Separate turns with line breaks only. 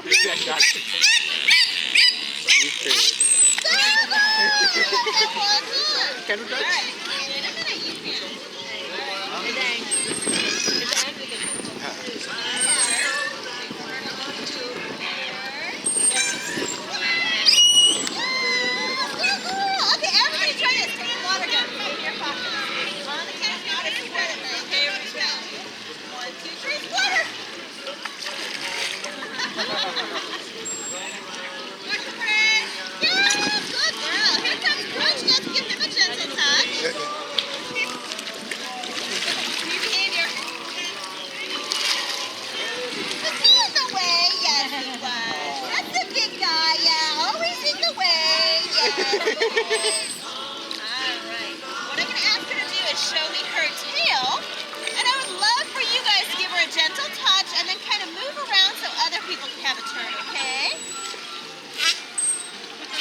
Can you touch?
Okay, everybody try this. Take a water gun in your pocket. On the count, you gotta spread it. Okay, everybody smell. 1, 2, 3, splatter! Push for it. Yeah, good girl. Here comes Crunch. Let's give him a gentle touch. New behavior. Was he in the way? Yes, he was. That's the big guy. Yeah, always in the way. Yes.